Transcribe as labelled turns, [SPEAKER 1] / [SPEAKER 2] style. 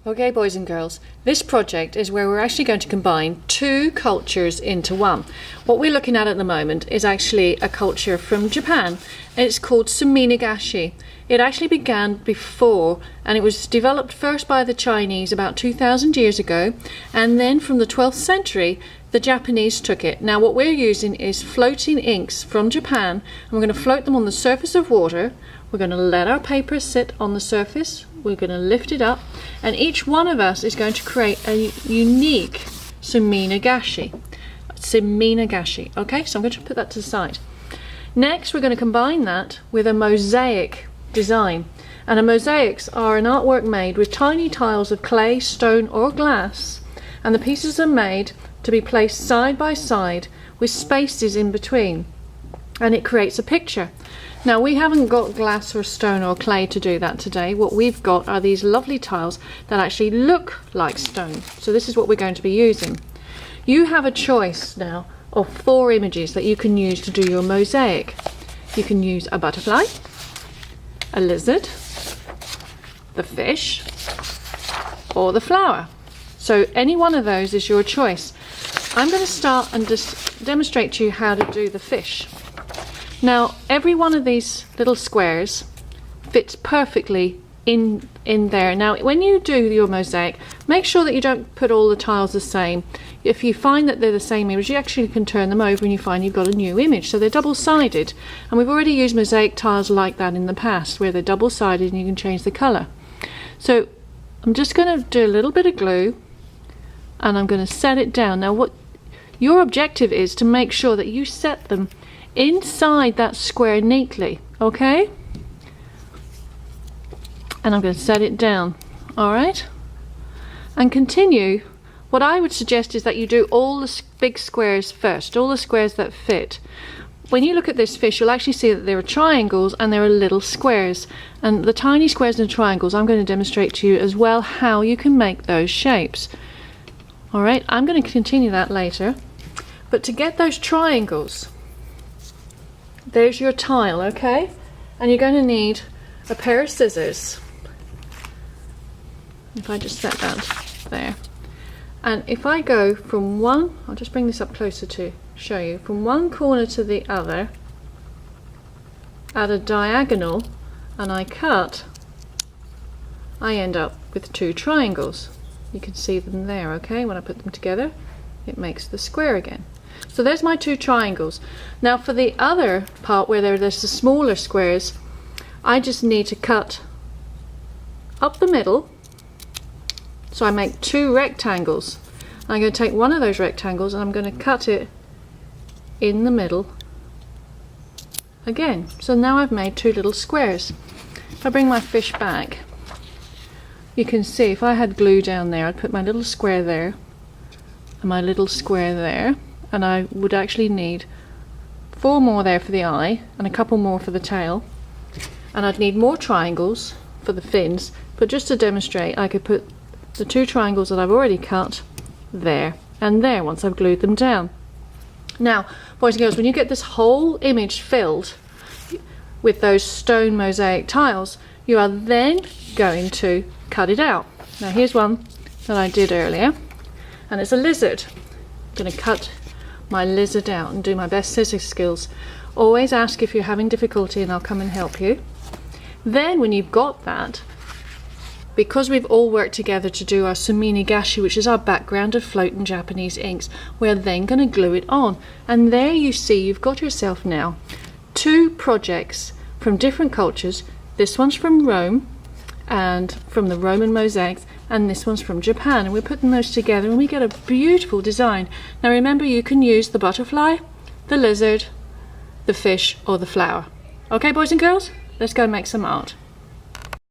[SPEAKER 1] Okay, boys and girls, this project is where we're actually going to combine two cultures into one. What we're looking at the moment is actually a culture from Japan. It's called Suminagashi. It actually began before, and it was developed first by the Chinese about 2,000 years ago, and then from the 12th century the Japanese took it. Now what we're using is floating inks from Japan, and we're going to float them on the surface of water. We're going to let our paper sit on the surface. We're going to lift it up, and each one of us is going to create a unique Suminagashi. Okay, so I'm going to put that to the side. Next, we're going to combine that with a mosaic design. And mosaics are an artwork made with tiny tiles of clay, stone or glass, and the pieces are made to be placed side by side with spaces in between, and it creates a picture. Now we haven't got glass or stone or clay to do that today. What we've got are these lovely tiles that actually look like stone. So this is what we're going to be using. You have a choice now of 4 images that you can use to do your mosaic. You can use a butterfly, a lizard, the fish, or the flower. So any one of those is your choice. I'm going to start and just demonstrate to you how to do the fish. Now every one of these little squares fits perfectly in there. Now when you do your mosaic, make sure that you don't put all the tiles the same. If you find that they're the same image, you actually can turn them over and you find you've got a new image. So they're double-sided, and we've already used mosaic tiles like that in the past where they're double-sided and you can change the colour. So I'm just going to do a little bit of glue and I'm going to set it down. Now what your objective is to make sure that you set them inside that square neatly, okay? And I'm going to set it down, alright? And continue. What I would suggest is that you do all the big squares first, all the squares that fit. When you look at this fish, you'll actually see that there are triangles and there are little squares. And the tiny squares and triangles, I'm going to demonstrate to you as well how you can make those shapes. Alright, I'm going to continue that later. But to get those triangles, there's your tile, okay? And you're going to need a pair of scissors. If I just set that there. And if I go from one, I'll just bring this up closer to show you, from one corner to the other at a diagonal, and I cut, I end up with 2 triangles. You can see them there, okay? When I put them together, it makes the square again. So there's my 2 triangles. Now for the other part where there's the smaller squares, I just need to cut up the middle. So I make 2 rectangles. I'm going to take one of those rectangles and I'm going to cut it in the middle again. So now I've made 2 little squares. If I bring my fish back, you can see if I had glue down there, I'd put my little square there and my little square there, and I would actually need 4 more there for the eye and a couple more for the tail, and I'd need more triangles for the fins. But just to demonstrate, I could put the 2 triangles that I've already cut there and there once I've glued them down. Now boys and girls, when you get this whole image filled with those stone mosaic tiles, you are then going to cut it out. Now here's one that I did earlier, and it's a lizard. I'm going to cut my lizard out and do my best scissor skills. Always ask if you're having difficulty and I'll come and help you. Then when you've got that, because we've all worked together to do our Suminagashi, which is our background of floating Japanese inks, we're then going to glue it on. And there you see you've got yourself now 2 projects from different cultures. This one's from Rome and from the Roman mosaics, and this one's from Japan, and we're putting those together and we get a beautiful design. Now remember, you can use the butterfly, the lizard, the fish or the flower. Okay boys and girls, let's go and make some art.